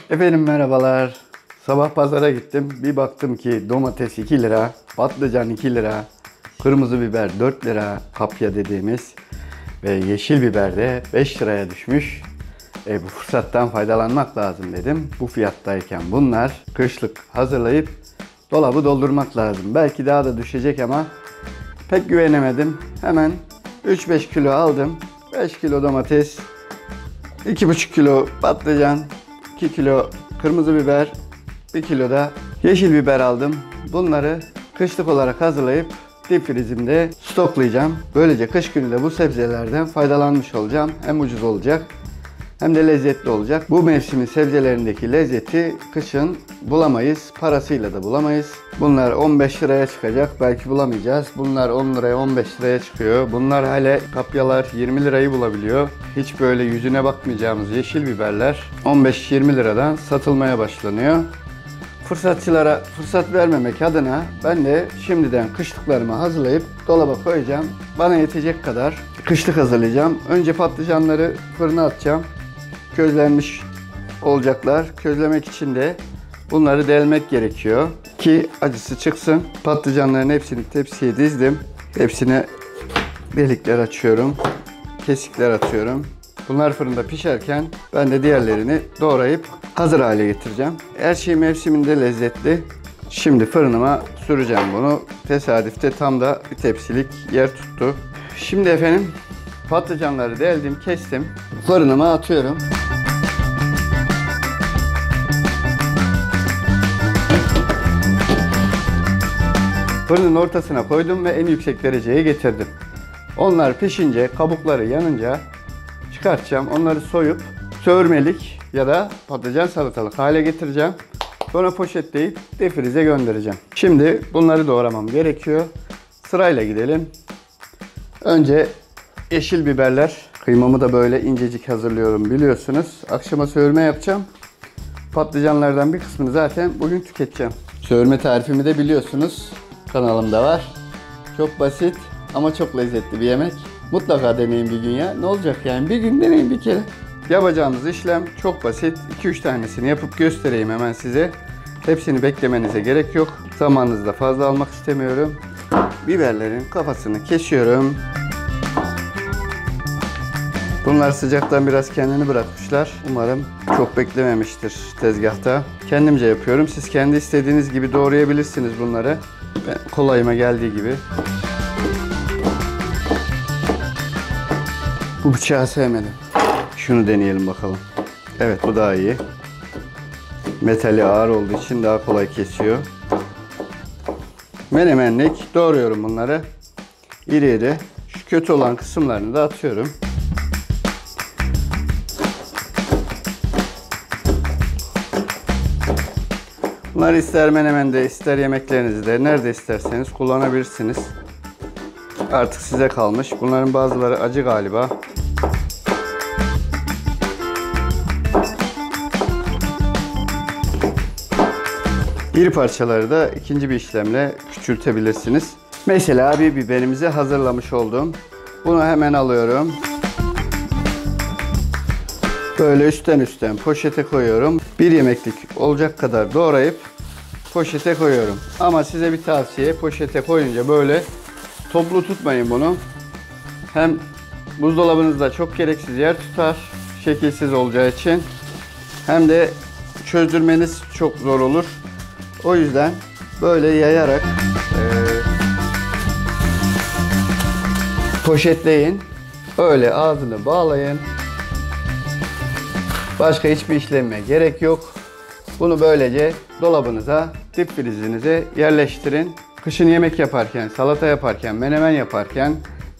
Efendim merhabalar. Sabah pazara gittim. Bir baktım ki domates 2 lira, patlıcan 2 lira, kırmızı biber 4 lira, kapya dediğimiz ve yeşil biber de 5 liraya düşmüş. Bu fırsattan faydalanmak lazım dedim. Bu fiyattayken bunlar kışlık hazırlayıp dolabı doldurmak lazım. Belki daha da düşecek ama pek güvenemedim. Hemen 3-5 kilo aldım. 5 kilo domates, 2,5 kilo patlıcan, 2 kilo kırmızı biber, 1 kilo da yeşil biber aldım. Bunları kışlık olarak hazırlayıp dip frizimde stoklayacağım. Böylece kış günü de bu sebzelerden faydalanmış olacağım. Hem ucuz olacak hem de lezzetli olacak. Bu mevsimin sebzelerindeki lezzeti kışın bulamayız. Parasıyla da bulamayız. Bunlar 15 liraya çıkacak. Belki bulamayacağız. Bunlar 10 liraya 15 liraya çıkıyor. Bunlar hala kapyalar 20 lirayı bulabiliyor. Hiç böyle yüzüne bakmayacağımız yeşil biberler 15-20 liradan satılmaya başlanıyor. Fırsatçılara fırsat vermemek adına ben de şimdiden kışlıklarımı hazırlayıp dolaba koyacağım. Bana yetecek kadar kışlık hazırlayacağım. Önce patlıcanları fırına atacağım. Közlenmiş olacaklar. Közlemek için de bunları delmek gerekiyor ki acısı çıksın. Patlıcanların hepsini tepsiye dizdim. Hepsine delikler açıyorum. Kesikler atıyorum. Bunlar fırında pişerken ben de diğerlerini doğrayıp hazır hale getireceğim. Her şey mevsiminde lezzetli. Şimdi fırınıma süreceğim bunu. Tesadüfte tam da bir tepsilik yer tuttu. Şimdi efendim patlıcanları deldim, kestim. Fırınıma atıyorum. Fırının ortasına koydum ve en yüksek dereceye getirdim. Onlar pişince, kabukları yanınca çıkartacağım. Onları soyup söğürmelik ya da patlıcan salatalık hale getireceğim. Sonra poşetleyip defrize göndereceğim. Şimdi bunları doğramam gerekiyor. Sırayla gidelim. Önce yeşil biberler. Kıymamı da böyle incecik hazırlıyorum biliyorsunuz. Akşama söğürme yapacağım. Patlıcanlardan bir kısmını zaten bugün tüketeceğim. Söğürme tarifimi de biliyorsunuz. Kanalımda var. Çok basit ama çok lezzetli bir yemek. Mutlaka deneyin bir gün ya. Ne olacak yani? Bir gün deneyin bir kere. Yapacağımız işlem çok basit. 2-3 tanesini yapıp göstereyim hemen size. Hepsini beklemenize gerek yok. Zamanınızı da fazla almak istemiyorum. Biberlerin kafasını kesiyorum. Bunlar sıcaktan biraz kendini bırakmışlar. Umarım çok beklememiştir tezgahta. Kendimce yapıyorum. Siz kendi istediğiniz gibi doğrayabilirsiniz bunları. Ben kolayıma geldiği gibi. Bu bıçağı sevmedim. Şunu deneyelim bakalım. Evet, bu daha iyi. Metali ağır olduğu için daha kolay kesiyor. Menemenlik doğruyorum bunları. İri iri. Şu kötü olan kısımlarını da atıyorum. Bunları ister menemende, ister yemeklerinizde, nerede isterseniz kullanabilirsiniz. Artık size kalmış. Bunların bazıları acı galiba. İri parçaları da ikinci bir işlemle küçültebilirsiniz. Mesela bir biberimizi hazırlamış oldum. Bunu hemen alıyorum. Böyle üstten poşete koyuyorum. Bir yemeklik olacak kadar doğrayıp poşete koyuyorum. Ama size bir tavsiye, poşete koyunca böyle toplu tutmayın bunu. Hem buzdolabınızda çok gereksiz yer tutar, şekilsiz olacağı için. Hem de çözdürmeniz çok zor olur. O yüzden böyle yayarak poşetleyin. Öyle ağzını bağlayın. Başka hiçbir işleme gerek yok. Bunu böylece dolabınıza, dip frizinize yerleştirin. Kışın yemek yaparken, salata yaparken, menemen yaparken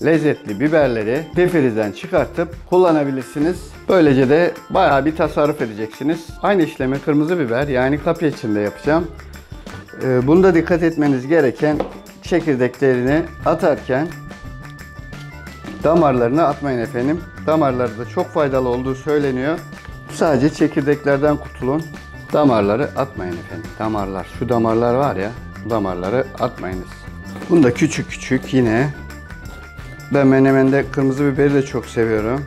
lezzetli biberleri dip frizden çıkartıp kullanabilirsiniz. Böylece de bayağı bir tasarruf edeceksiniz. Aynı işlemi kırmızı biber yani kapya için de yapacağım. Bunda dikkat etmeniz gereken çekirdeklerini atarken damarlarını atmayın efendim. Damarları da çok faydalı olduğu söyleniyor. Sadece çekirdeklerden kurtulun. Damarları atmayın efendim. Damarlar, şu damarlar var ya, damarları atmayınız. Bunu da küçük küçük yine. Ben menemende kırmızı biberi de çok seviyorum.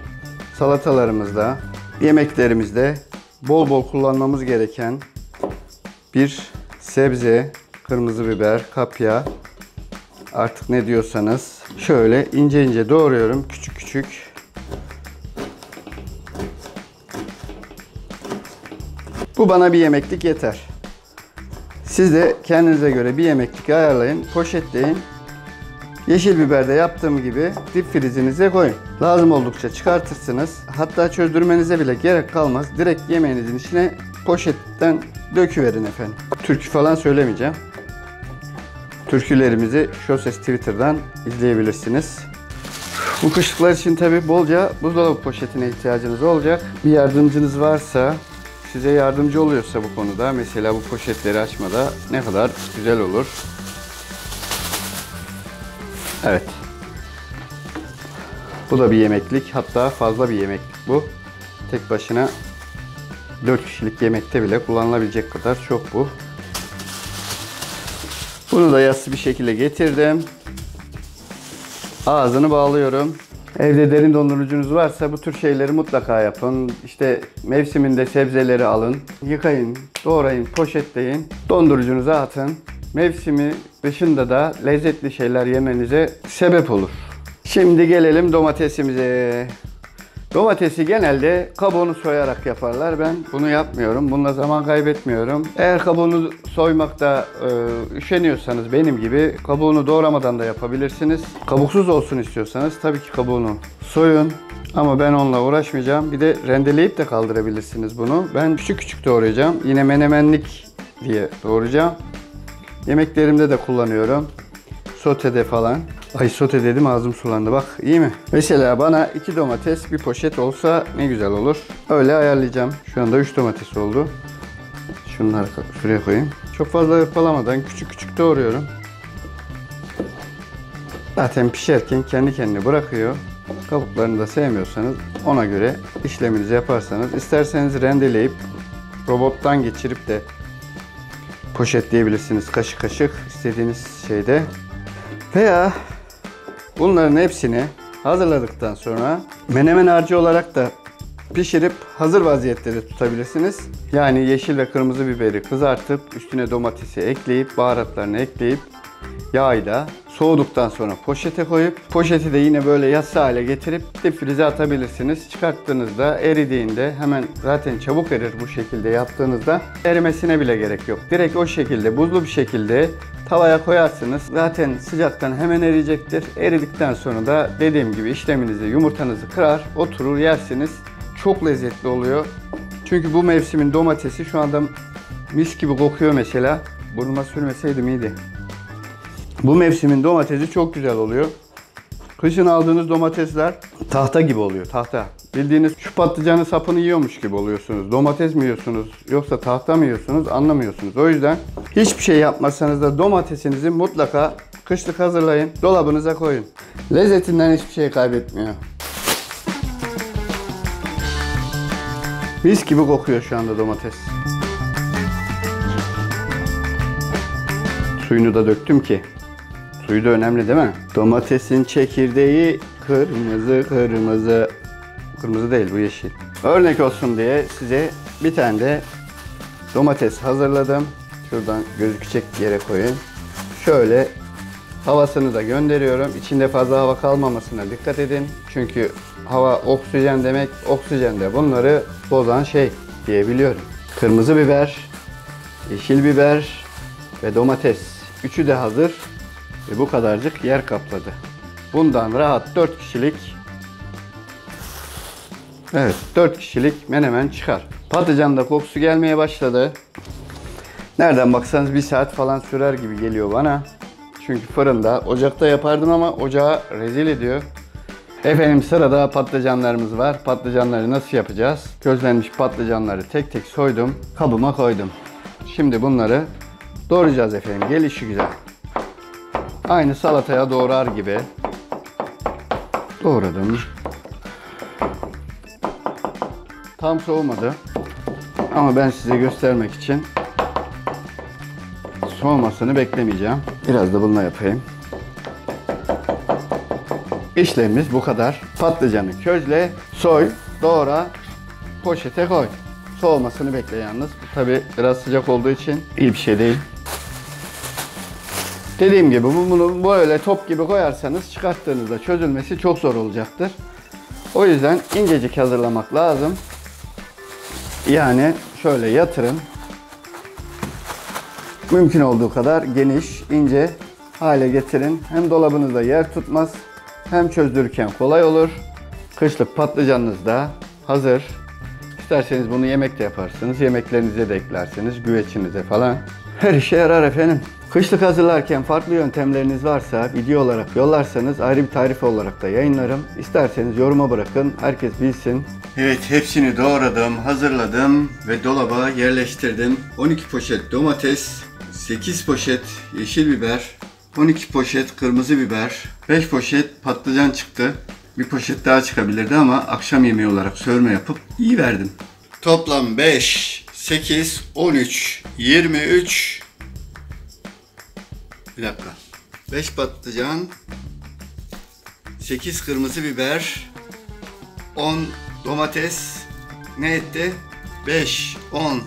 Salatalarımızda, yemeklerimizde bol bol kullanmamız gereken bir sebze, kırmızı biber, kapya, artık ne diyorsanız. Şöyle ince ince doğruyorum, küçük küçük. Bu bana bir yemeklik yeter. Siz de kendinize göre bir yemeklik ayarlayın, poşetleyin. Yeşil biber de yaptığım gibi dip frizinize koyun. Lazım oldukça çıkartırsınız. Hatta çözdürmenize bile gerek kalmaz. Direkt yemeğinizin içine poşetten döküverin efendim. Türkü falan söylemeyeceğim. Türkülerimizi Şoses Twitter'dan izleyebilirsiniz. Bu kışlıklar için tabi bolca buzdolabı poşetine ihtiyacınız olacak. Bir yardımcınız varsa, size yardımcı oluyorsa bu konuda, mesela bu poşetleri açmada ne kadar güzel olur. Evet. Bu da bir yemeklik, hatta fazla bir yemeklik bu. Tek başına 4 kişilik yemekte bile kullanılabilecek kadar çok bu. Bunu da yassı bir şekilde getirdim. Ağzını bağlıyorum. Evde derin dondurucunuz varsa bu tür şeyleri mutlaka yapın. İşte mevsiminde sebzeleri alın, yıkayın, doğrayın, poşetleyin, dondurucunuza atın. Mevsimi dışında da lezzetli şeyler yemenize sebep olur. Şimdi gelelim domatesimize. Domatesi genelde kabuğunu soyarak yaparlar. Ben bunu yapmıyorum. Bununla zaman kaybetmiyorum. Eğer kabuğunu soymakta üşeniyorsanız benim gibi kabuğunu doğramadan da yapabilirsiniz. Kabuksuz olsun istiyorsanız tabii ki kabuğunu soyun. Ama ben onunla uğraşmayacağım. Bir de rendeleyip de kaldırabilirsiniz bunu. Ben küçük küçük doğrayacağım. Yine menemenlik diye doğrayacağım. Yemeklerimde de kullanıyorum. Sotede falan. Ay sote dedim, ağzım sulandı bak, iyi mi? Mesela bana 2 domates bir poşet olsa ne güzel olur. Öyle ayarlayacağım. Şu anda 3 domates oldu. Şunları şuraya koyayım. Çok fazla hırpalamadan küçük küçük doğruyorum. Zaten pişerken kendi kendine bırakıyor. Kabuklarını da sevmiyorsanız ona göre işleminizi yaparsanız, isterseniz rendeleyip robottan geçirip de poşetleyebilirsiniz kaşık kaşık istediğiniz şeyde. Veya bunların hepsini hazırladıktan sonra menemen harcı olarak da pişirip hazır vaziyette de tutabilirsiniz. Yani yeşil ve kırmızı biberi kızartıp üstüne domatesi ekleyip baharatlarını ekleyip yağıyla soğuduktan sonra poşete koyup poşeti de yine böyle yassı hale getirip dip frize atabilirsiniz. Çıkarttığınızda eridiğinde hemen, zaten çabuk erir bu şekilde yaptığınızda, erimesine bile gerek yok. Direkt o şekilde buzlu bir şekilde tavaya koyarsınız. Zaten sıcaktan hemen eriyecektir. Eridikten sonra da dediğim gibi işleminizi, yumurtanızı kırar, oturur yersiniz. Çok lezzetli oluyor. Çünkü bu mevsimin domatesi şu anda mis gibi kokuyor mesela. Burnuma sürmeseydim iyiydi. Bu mevsimin domatesi çok güzel oluyor. Kışın aldığınız domatesler tahta gibi oluyor, tahta. Bildiğiniz şu patlıcanın sapını yiyormuş gibi oluyorsunuz. Domates mi yiyorsunuz yoksa tahta mı yiyorsunuz anlamıyorsunuz. O yüzden hiçbir şey yapmazsanız da domatesinizi mutlaka kışlık hazırlayın, dolabınıza koyun. Lezzetinden hiçbir şey kaybetmiyor. Mis gibi kokuyor şu anda domates. Suyunu da döktüm ki. Suyu da önemli değil mi? Domatesin çekirdeği kırmızı kırmızı. Kırmızı değil, bu yeşil. Örnek olsun diye size bir tane de domates hazırladım. Şuradan gözükecek yere koyayım. Şöyle havasını da gönderiyorum. İçinde fazla hava kalmamasına dikkat edin. Çünkü hava oksijen demek. Oksijen de bunları bozan şey diyebiliyorum. Kırmızı biber, yeşil biber ve domates. Üçü de hazır. Ve bu kadarcık yer kapladı. Bundan rahat 4 kişilik, evet 4 kişilik menemen çıkar. Patlıcanın da kokusu gelmeye başladı. Nereden baksanız 1 saat falan sürer gibi geliyor bana. Çünkü fırında, ocakta yapardım ama ocağı rezil ediyor. Efendim sırada patlıcanlarımız var. Patlıcanları nasıl yapacağız? Közlenmiş patlıcanları tek tek soydum, kabıma koydum. Şimdi bunları doğrayacağız efendim. Gelişi güzel. Aynı salataya doğrar gibi doğradım. Tam soğumadı. Ama ben size göstermek için soğumasını beklemeyeceğim. Biraz da bununla yapayım. İşlemimiz bu kadar. Patlıcanı közle, soy, doğra, poşete koy. Soğumasını bekle yalnız. Bu tabi biraz sıcak olduğu için iyi bir şey değil. Dediğim gibi bunu böyle top gibi koyarsanız çıkarttığınızda çözülmesi çok zor olacaktır. O yüzden incecik hazırlamak lazım. Yani şöyle yatırın. Mümkün olduğu kadar geniş, ince hale getirin. Hem dolabınızda yer tutmaz, hem çözdürürken kolay olur. Kışlık patlıcanınız da hazır. İsterseniz bunu yemekte yaparsınız, yemeklerinize de eklersiniz, güvecinize falan. Her işe yarar efendim. Kışlık hazırlarken farklı yöntemleriniz varsa video olarak yollarsanız ayrı bir tarif olarak da yayınlarım. İsterseniz yoruma bırakın, herkes bilsin. Evet, hepsini doğradım, hazırladım ve dolaba yerleştirdim. 12 poşet domates, 8 poşet yeşil biber, 12 poşet kırmızı biber, 5 poşet patlıcan çıktı. Bir poşet daha çıkabilirdi ama akşam yemeği olarak sörme yapıp iyi verdim. Toplam 5, 8, 13, 23. Bir dakika. 5 patlıcan, 8 kırmızı biber, 10 domates, ne etti? 5, 10,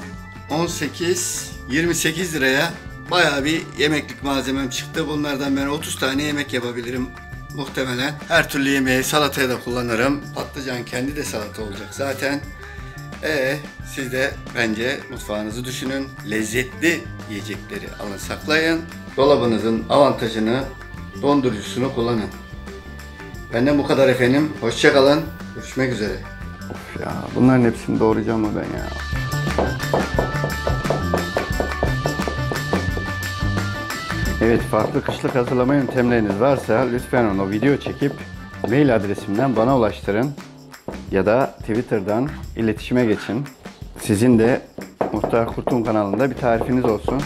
18, 28 liraya bayağı bir yemeklik malzemem çıktı. Bunlardan ben 30 tane yemek yapabilirim muhtemelen. Her türlü yemeği salataya da kullanırım. Patlıcan kendi de salata olacak zaten. Siz de bence mutfağınızı düşünün. Lezzetli yiyecekleri alın, saklayın. Dolabınızın avantajını, dondurucusunu kullanın. Benden bu kadar efendim. Hoşça kalın. Görüşmek üzere. Of ya, bunların hepsini doğrayacağım mı ben ya? Evet, farklı kışlık hazırlama yöntemleriniz varsa lütfen onu video çekip mail adresimden bana ulaştırın. Ya da Twitter'dan iletişime geçin. Sizin de Muhtar Kurt'un kanalında bir tarifiniz olsun.